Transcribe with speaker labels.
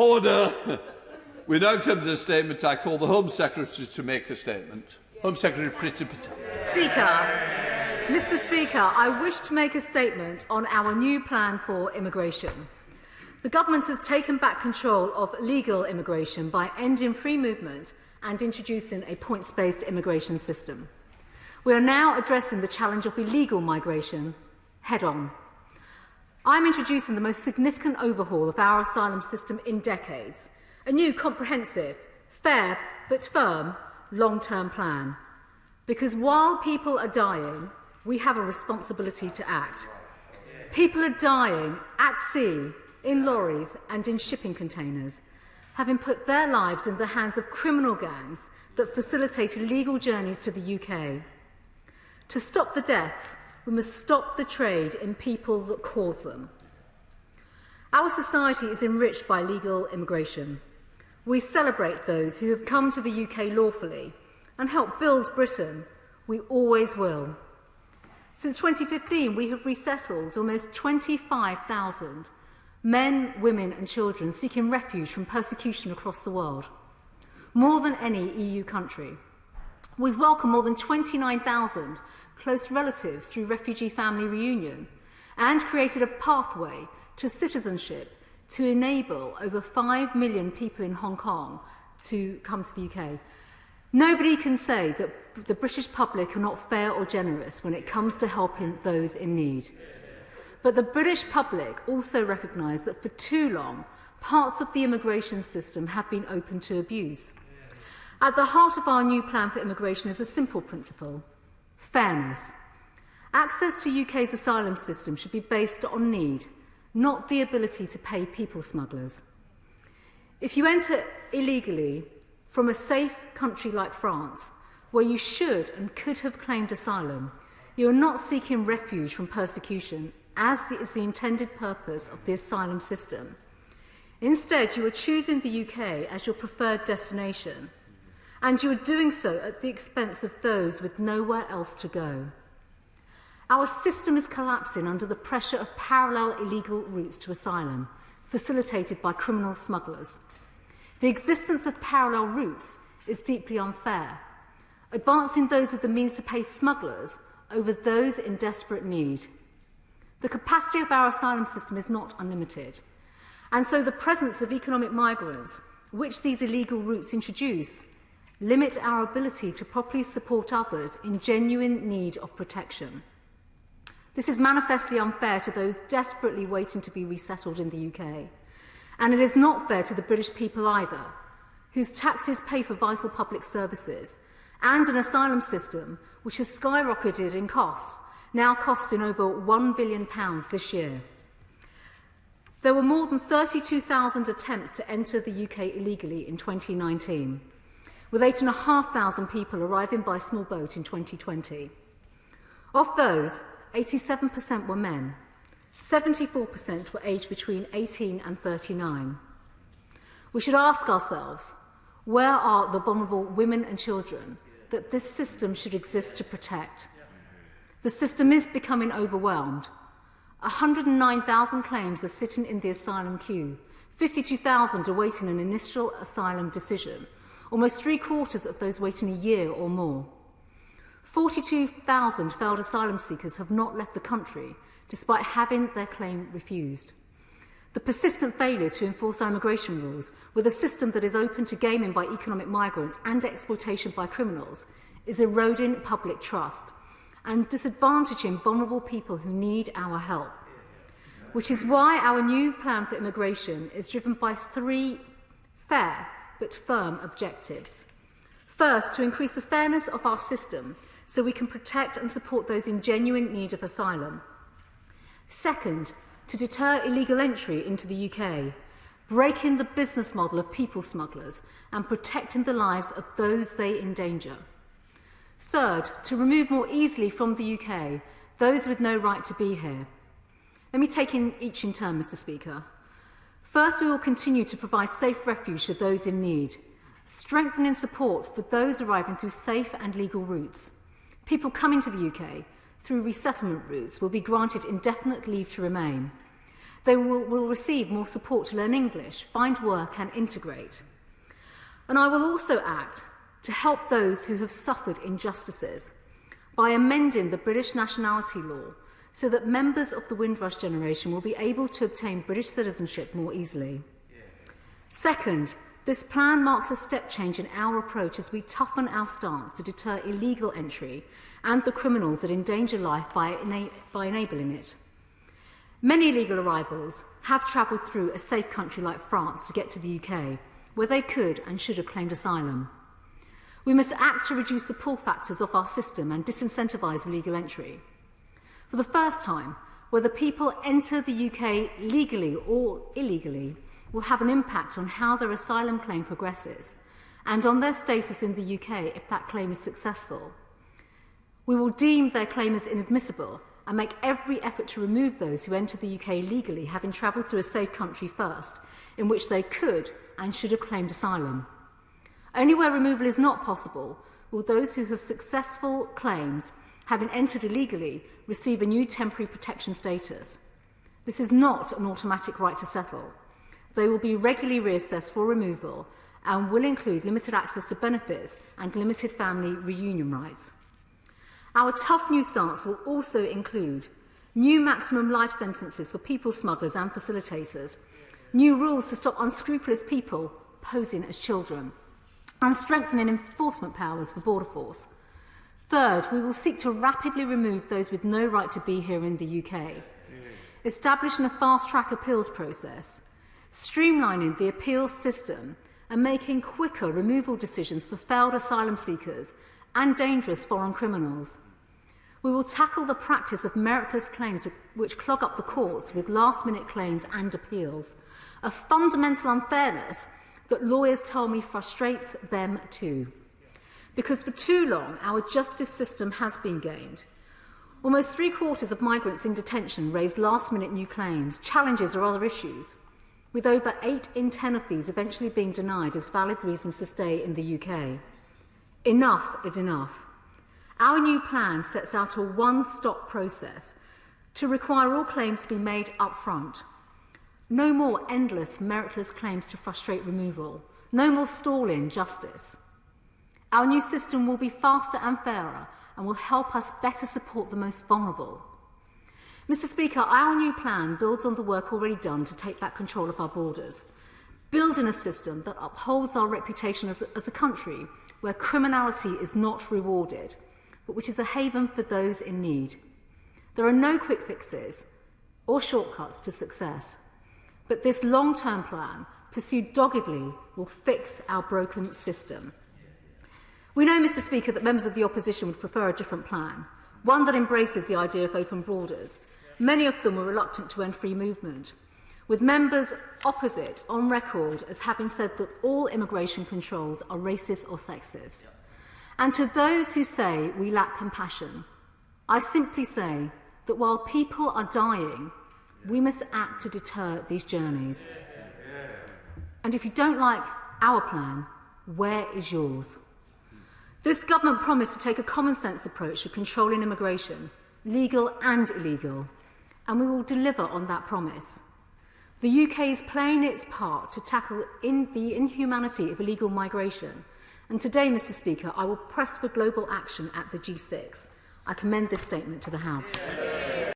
Speaker 1: Order. We now come to the statement. I call the Home Secretary to make a statement. Home Secretary Priti Patel.
Speaker 2: Mr. Speaker, I wish to make a statement on our new plan for immigration. The Government has taken back control of legal immigration by ending free movement and introducing a points-based immigration system. We are now addressing the challenge of illegal migration head-on. I'm introducing the most significant overhaul of our asylum system in decades, a new comprehensive, fair but firm long-term plan. Because while people are dying, we have a responsibility to act. People are dying at sea, in lorries and in shipping containers, having put their lives in the hands of criminal gangs that facilitate illegal journeys to the UK. To stop the deaths, we must stop the trade in people that cause them. Our society is enriched by legal immigration. We celebrate those who have come to the UK lawfully and help build Britain. We always will. Since 2015, we have resettled almost 25,000 men, women and children seeking refuge from persecution across the world, more than any EU country. We've welcomed more than 29,000 close relatives through refugee family reunion and created a pathway to citizenship to enable over 5 million people in Hong Kong to come to the UK. Nobody can say that the British public are not fair or generous when it comes to helping those in need. But the British public also recognise that for too long, parts of the immigration system have been open to abuse. At the heart of our new plan for immigration is a simple principle: fairness. Access to UK's asylum system should be based on need, not the ability to pay people smugglers. If you enter illegally from a safe country like France, where you should and could have claimed asylum, you are not seeking refuge from persecution, as is the intended purpose of the asylum system. Instead, you are choosing the UK as your preferred destination, and you are doing so at the expense of those with nowhere else to go. Our system is collapsing under the pressure of parallel illegal routes to asylum, facilitated by criminal smugglers. The existence of parallel routes is deeply unfair, advancing those with the means to pay smugglers over those in desperate need. The capacity of our asylum system is not unlimited, and so the presence of economic migrants, which these illegal routes introduce, limit our ability to properly support others in genuine need of protection. This is manifestly unfair to those desperately waiting to be resettled in the UK, and it is not fair to the British people either, whose taxes pay for vital public services, and an asylum system which has skyrocketed in costs, now costing over £1 billion this year. There were more than 32,000 attempts to enter the UK illegally in 2019, with 8,500 people arriving by small boat in 2020. Of those, 87% were men. 74% were aged between 18 and 39. We should ask ourselves, where are the vulnerable women and children that this system should exist to protect? The system is becoming overwhelmed. 109,000 claims are sitting in the asylum queue, 52,000 awaiting an initial asylum decision, almost three-quarters of those waiting a year or more. 42,000 failed asylum seekers have not left the country, despite having their claim refused. The persistent failure to enforce our immigration rules, with a system that is open to gaming by economic migrants and exploitation by criminals, is eroding public trust and disadvantaging vulnerable people who need our help. Which is why our new plan for immigration is driven by three fair but firm objectives. First, to increase the fairness of our system so we can protect and support those in genuine need of asylum. Second, to deter illegal entry into the UK, breaking the business model of people smugglers and protecting the lives of those they endanger. Third, to remove more easily from the UK those with no right to be here. Let me take each in turn, Mr. Speaker. First, we will continue to provide safe refuge to those in need, strengthening support for those arriving through safe and legal routes. People coming to the UK through resettlement routes will be granted indefinite leave to remain. They will receive more support to learn English, find work and integrate. And I will also act to help those who have suffered injustices by amending the British nationality law so that members of the Windrush generation will be able to obtain British citizenship more easily. Second, this plan marks a step change in our approach as we toughen our stance to deter illegal entry and the criminals that endanger life by enabling it. Many illegal arrivals have travelled through a safe country like France to get to the UK, where they could and should have claimed asylum. We must act to reduce the pull factors of our system and disincentivise illegal entry. For the first time, whether people enter the UK legally or illegally will have an impact on how their asylum claim progresses and on their status in the UK if that claim is successful. We will deem their claim as inadmissible and make every effort to remove those who enter the UK legally, having travelled through a safe country first, in which they could and should have claimed asylum. Only where removal is not possible will those who have successful claims, having entered illegally, receive a new temporary protection status. This is not an automatic right to settle. They will be regularly reassessed for removal and will include limited access to benefits and limited family reunion rights. Our tough new stance will also include new maximum life sentences for people smugglers and facilitators, new rules to stop unscrupulous people posing as children, and strengthening enforcement powers for Border Force. Third, we will seek to rapidly remove those with no right to be here in the UK, establishing a fast-track appeals process, streamlining the appeals system and making quicker removal decisions for failed asylum seekers and dangerous foreign criminals. We will tackle the practice of meritless claims which clog up the courts with last-minute claims and appeals, a fundamental unfairness that lawyers tell me frustrates them too. Because for too long, our justice system has been gamed. Almost 3/4 of migrants in detention raise last-minute new claims, challenges or other issues, with over 8 in 10 of these eventually being denied as valid reasons to stay in the UK. Enough is enough. Our new plan sets out a one-stop process to require all claims to be made up front. No more endless, meritless claims to frustrate removal. No more stalling justice. Our new system will be faster and fairer and will help us better support the most vulnerable. Mr. Speaker, our new plan builds on the work already done to take back control of our borders, building a system that upholds our reputation as a country where criminality is not rewarded, but which is a haven for those in need. There are no quick fixes or shortcuts to success, but this long-term plan, pursued doggedly, will fix our broken system. We know, Mr. Speaker, that members of the opposition would prefer a different plan, one that embraces the idea of open borders. Many of them were reluctant to end free movement, with members opposite on record as having said that all immigration controls are racist or sexist. And to those who say we lack compassion, I simply say that while people are dying, we must act to deter these journeys. And if you don't like our plan, where is yours? This government promised to take a common-sense approach to controlling immigration, legal and illegal, and we will deliver on that promise. The UK is playing its part to tackle the inhumanity of illegal migration, and today, Mr. Speaker, I will press for global action at the G6. I commend this statement to the House.